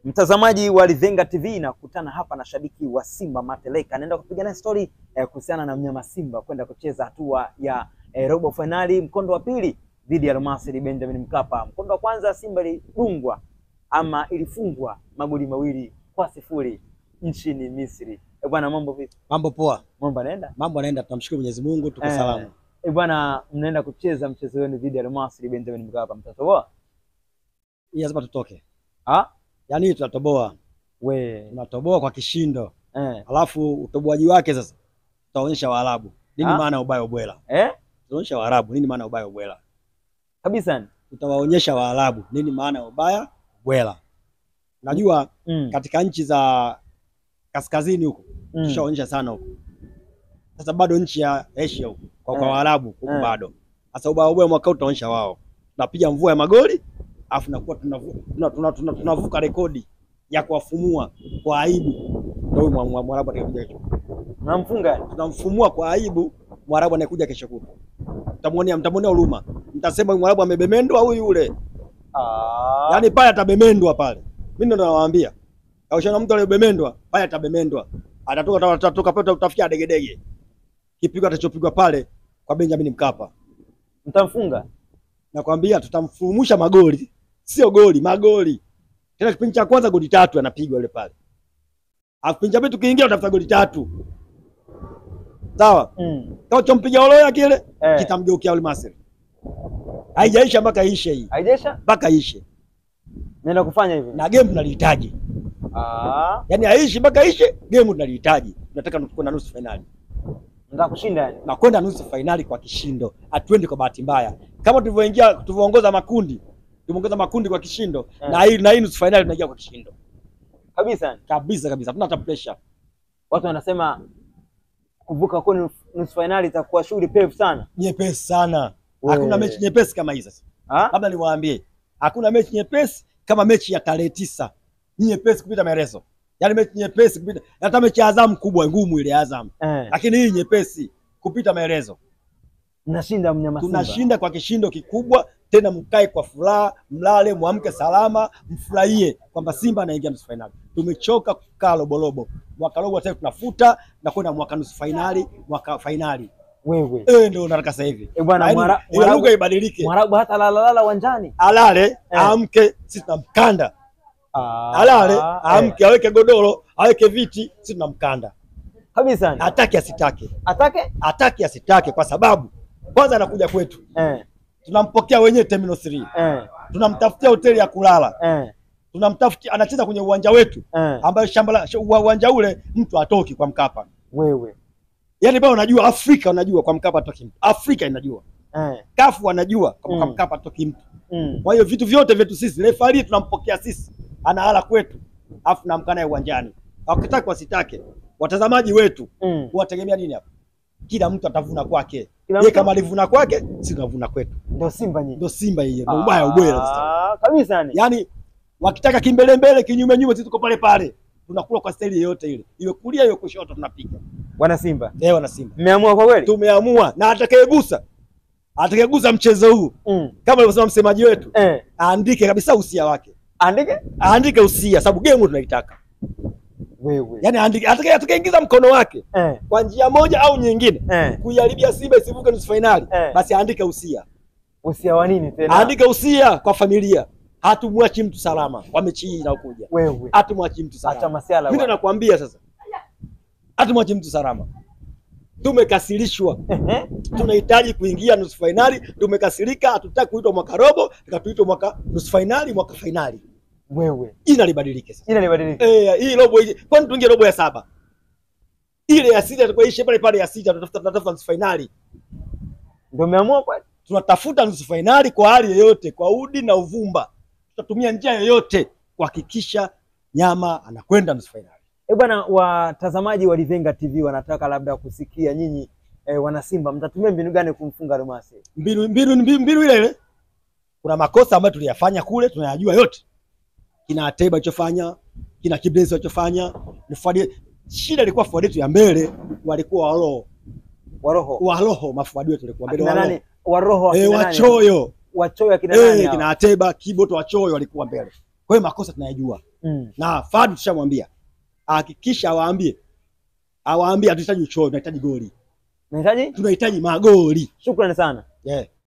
Mtazamaji wa Livenga TV, nakutana hapa na shabiki wa Simba Mateleka. Naenda kupiga na story kuhusiana na mnyama Simba kwenda kucheza hatua ya robo finali mkondo wa pili dhidi ya Al-Masry Benjamin Mkapa. Mkondo wa kwanza Simba ilifungwa ama ilifungwa magoli 2-0 nchini Misri. Bwana, mambo vipi? Mambo poa. Mambo yanaenda? Mambo yanaenda, tunamshukuru Mwenyezi Mungu, tuko salama. Bwana, mnaenda kucheza mchezo wenu dhidi ya Al-Masry Benjamin Mkapa. Mtatoboa? Lazima tutoke. Yaani tunatoboa. Tunatoboa kwa kishindo. Alafu utoboaji wake sasa tutaonyesha Waarabu nini maana ubaya ubwela. Tutaonyesha Waarabu nini maana ubaya ubwela. Kabisa. Tutawaonyesha Waarabu nini maana ubaya ubwela. Najua katika nchi za kaskazini huko tushaonyesha sana huko. Sasa bado nchi ya Asia huko kwa Waarabu huko bado. Sasa ubaya ubwela mwaka huu tutaonyesha wao. Tunapiga mvua ya magoli afu nakuwa tunavuka rekodi ya kuwafumua kwa aibu. Ndio Mwarabu atakuja kesho. Tunamfunga, tunamfumua kwa aibu Mwarabu anakuja kesho kutwa. Mtamuonea huruma. Mtasema Mwarabu amebemendwa au yule. Yaani pale atabemendwa pale. Mimi ndo nawaambia. Kaushaona mtu aliyebemendwa, pale atabemendwa. Atatoka pale utafikia degedege. Kipigo atachopigwa pale kwa Benjamin Mkapa. Mtamfunga. Nakwambia tutamfumusha magoli. Sio goli, magoli. Tena kipindi cha kwanza goli 3 anapigwa yule pale. Alafu kipindi cha pili tukiingia utafuta goli 3. Sawa? Kama chompiga Oloya kile kitamgeukia Al-Masry. Haijaisha mpaka ishe hii. Haijaisha? Mpaka ishe. Nenda kufanya hivyo. Na game tunalihitaji. Yaani haishi mpaka ishe, game tunalihitaji. Tunataka tuchukue na nusu finali. Nataka kushinda yani. Na kwenda nusu finali kwa kishindo. Hatuendi kwa bahati mbaya. Kama tulivyoongoza makundi, tumeongoza makundi kwa kishindo na hii nusu finali tunaingia kwa kishindo. Kabisa. Hatuna hata pressure. Watu wanasema kuvuka kwa nusu finali itakuwa shughuli pevu sana. Nyepesi sana. Hakuna mechi nyepesi kama hii sasa. Labda niwaambie, hakuna mechi nyepesi kama mechi ya tarehe 9. Nyepesi kupita maelezo. Yaani mechi nyepesi kupita, hata mechi ya Azam kubwa ngumu ile Azam. Lakini hii nyepesi kupita maelezo. Tunashinda mnyama Simba. Tunashinda kwa kishindo kikubwa, tena mkae kwa furaha, mlale, muamke salama, mfurahie kwamba Simba anaingia nusu finali. Tumechoka kukaa lobolobo. Mwaka robo sasa tunafuta na kwenda mwaka nusu finali, mwaka finali. Wewe. Ndio nataka sasa hivi. Bwana, Mwarabu ibadilike. Mwarabu hata lala uwanjani. Alale, amke, sisi tunamkanda. Alale, amke, aweke godoro, aweke viti, sisi tunamkanda. Kabisa. Atake asitake. Atake asitake kwa sababu kwanza anakuja kwetu. Tunampokea wenyewe Terminal 3. Tunamtafutia hoteli ya kulala. Tunamtafutia, anacheza kwenye uwanja wetu ambayo uwanja ule mtu atoki kwa Mkapa. Yaani bado unajua Afrika, unajua kwa Mkapa atoki mtu. Afrika inajua. Kafu wanajua kwa Mkapa atoki mtu. Kwa hiyo vitu vyote vyetu sisi, refari tunampokea sisi. Anahala kwetu. Afu namkana uwanjani. Wakitaka wasitake. Watazamaji wetu wategemea nini hapa? Kila mtu atavuna kwake. Yeye kama alivuna kwake, sisi tunavuna kwetu. Ndio Simba nyinyi. Ndio Simba hiyo. Ndio ubaya ubwela sasa. Kabisa yani. Yaani wakitaka kimbele mbele, kinyume nyume, sisi tuko pale pale. Tunakula kwa staili yote ile. Iwe kulia iwe kushoto tunapiga. Wana Simba. Wana Simba. Mmeamua kwa kweli? Tumeamua, na atakayegusa mchezo huu kama alivyosema msemaji wetu, aandike kabisa usia wake. Aandike usia sababu game tunaitaka. Yaani aandike, atakayeingiza mkono wake kwa njia moja au nyingine kuiharibia Simba isivuke nusu finali, basi aandike usia. Usia wa nini tena? Aandike usia kwa familia. Hatumwachi mtu salama kwa mechi hii inayokuja. Hatumwachi mtu salama. Acha masiala. Mimi nakwambia sasa. Hatumwachi mtu salama. Tumekasirishwa. Tunahitaji kuingia nusu finali, tumekasirika, hatutaki kuitwa mwaka robo, tukatuitwa mwaka nusu finali, mwaka finali. Jina libadilike sasa. Hii robo hii. Kwani tuingie robo ya 7? Ile ya 6 itakuwa ishe pale ya 6 tunatafuta nusu finali. Ndio umeamua kwani? Tunatafuta nusu finali kwa hali yoyote, kwa udi na uvumba. Tutatumia njia yoyote kuhakikisha nyama anakwenda nusu finali. Bwana, watazamaji wa Livenga TV wanataka labda kusikia nyinyi wana Simba mtatumia mbinu gani kumfunga Al-Masry? Mbinu ile. Kuna makosa ambayo tuliyafanya kule, tunayajua yote. Kina Ateba alichofanya, kina Kiblenzi alichofanya, shida ilikuwa forward yetu ya mbele walikuwa waroho mafuadi wetu walikuwa mbele waroho wachoyo akina nani? kina Ateba Kiboto wachoyo walikuwa mbele. Kwa hiyo makosa tunayajua. Na Fadu tushamwambia hakikisha awaambie hatuhitaji uchoyo, tunahitaji goli. Tunahitaji magoli. Shukrani sana. Yeah.